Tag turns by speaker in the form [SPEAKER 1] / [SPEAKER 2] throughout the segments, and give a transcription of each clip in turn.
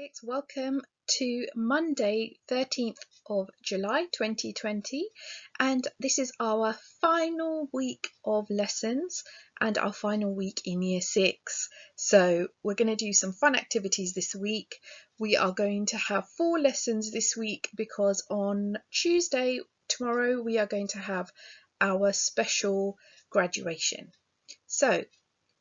[SPEAKER 1] 6. Welcome to Monday 13th of July 2020, and this is our final week of lessons and our final week in year 6. So we're going to do some fun activities this week. We are going to have 4 lessons this week because on Tuesday, tomorrow, we are going to have our special graduation. So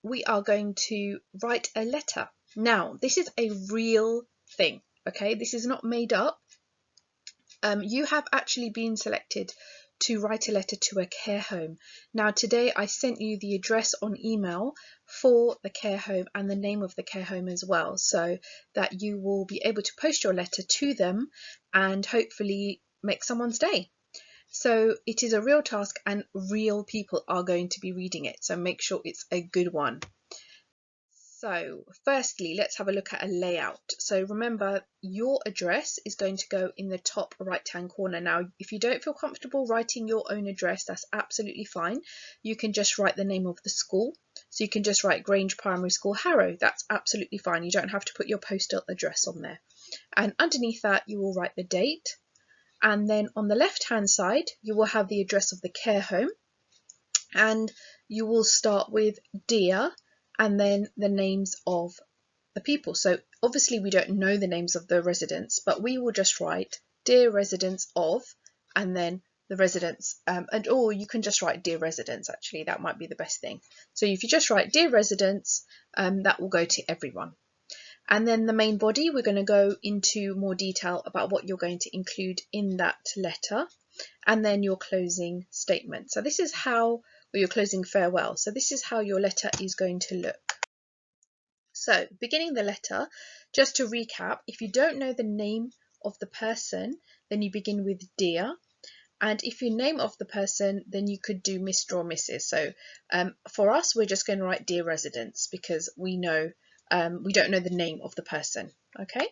[SPEAKER 1] we are going to write a letter. Now, this is a real thing, okay? This is not made up. You have actually been selected to write a letter to a care home. Now, today I sent you the address on email for the care home and the name of the care home as well, so that you will be able to post your letter to them and hopefully make someone's day. So it is a real task and real people are going to be reading it, so make sure it's a good one. So firstly, let's have a look at a layout. So remember, your address is going to go in the top right hand corner. Now, if you don't feel comfortable writing your own address, that's absolutely fine. You can just write the name of the school. So you can just write Grange Primary School, Harrow. That's absolutely fine. You don't have to put your postal address on there. And underneath that, you will write the date. And then on the left hand side, you will have the address of the care home. And you will start with Dear, and then the names of the people. So obviously we don't know the names of the residents, but we will just write Dear Residents of, and then the residents, or you can just write Dear Residents, actually, that might be the best thing. So if you just write Dear Residents, that will go to everyone. And then the main body, we're going to go into more detail about what you're going to include in that letter, and then your closing statement. So this is how, or your closing farewell. So this is how your letter is going to look. So beginning the letter, just to recap, if you don't know the name of the person, then you begin with Dear. And if you name of the person, then you could do Mr. or Mrs. So for us, we're just going to write Dear Residents because we know we don't know the name of the person, okay?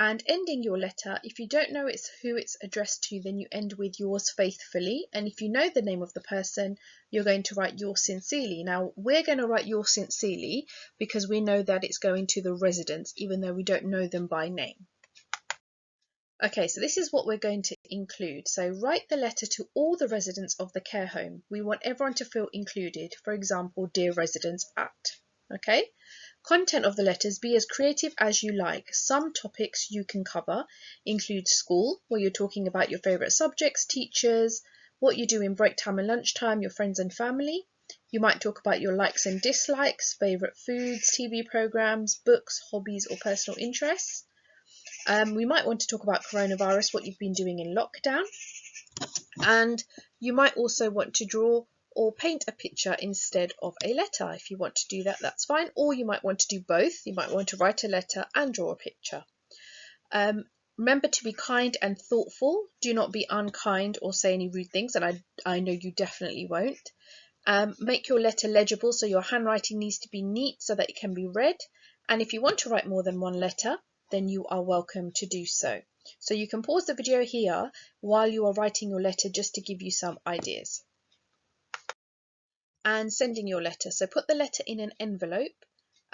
[SPEAKER 1] And ending your letter, if you don't know who it's addressed to, then you end with Yours faithfully. And if you know the name of the person, you're going to write Yours sincerely. Now, we're going to write Yours sincerely because we know that it's going to the residents, even though we don't know them by name. Okay, so this is what we're going to include. So write the letter to all the residents of the care home. We want everyone to feel included. For example, Dear Residents at. Okay? Content of the letters, be as creative as you like. Some topics you can cover include school, where you're talking about your favourite subjects, teachers, what you do in break time and lunchtime, your friends and family. You might talk about your likes and dislikes, favourite foods, TV programmes, books, hobbies or personal interests. We might want to talk about coronavirus, what you've been doing in lockdown. And you might also want to draw or paint a picture instead of a letter. If you want to do that, that's fine. Or you might want to do both. You might want to write a letter and draw a picture. Remember to be kind and thoughtful. Do not be unkind or say any rude things, and I know you definitely won't. Make your letter legible, so your handwriting needs to be neat so that it can be read. And if you want to write more than one letter, then you are welcome to do so. So you can pause the video here while you are writing your letter just to give you some ideas. And sending your letter. So put the letter in an envelope,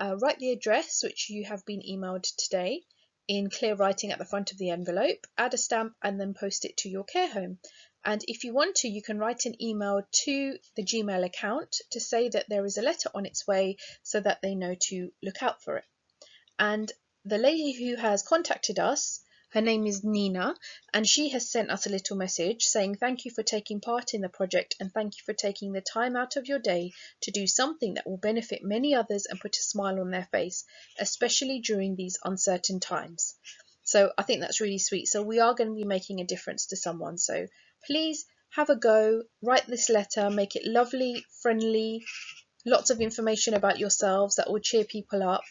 [SPEAKER 1] write the address which you have been emailed today in clear writing at the front of the envelope, add a stamp and then post it to your care home. And if you want to, you can write an email to the Gmail account to say that there is a letter on its way so that they know to look out for it. And the lady who has contacted us, her name is Nina, and she has sent us a little message saying thank you for taking part in the project and thank you for taking the time out of your day to do something that will benefit many others and put a smile on their face, especially during these uncertain times. So I think that's really sweet. So we are going to be making a difference to someone. So please have a go, write this letter, make it lovely, friendly, lots of information about yourselves that will cheer people up,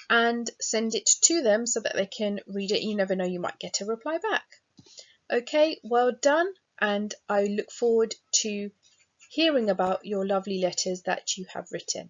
[SPEAKER 1] and send it to them so that they can read it. You never know, you might get a reply back. Okay, well done, and I look forward to hearing about your lovely letters that you have written.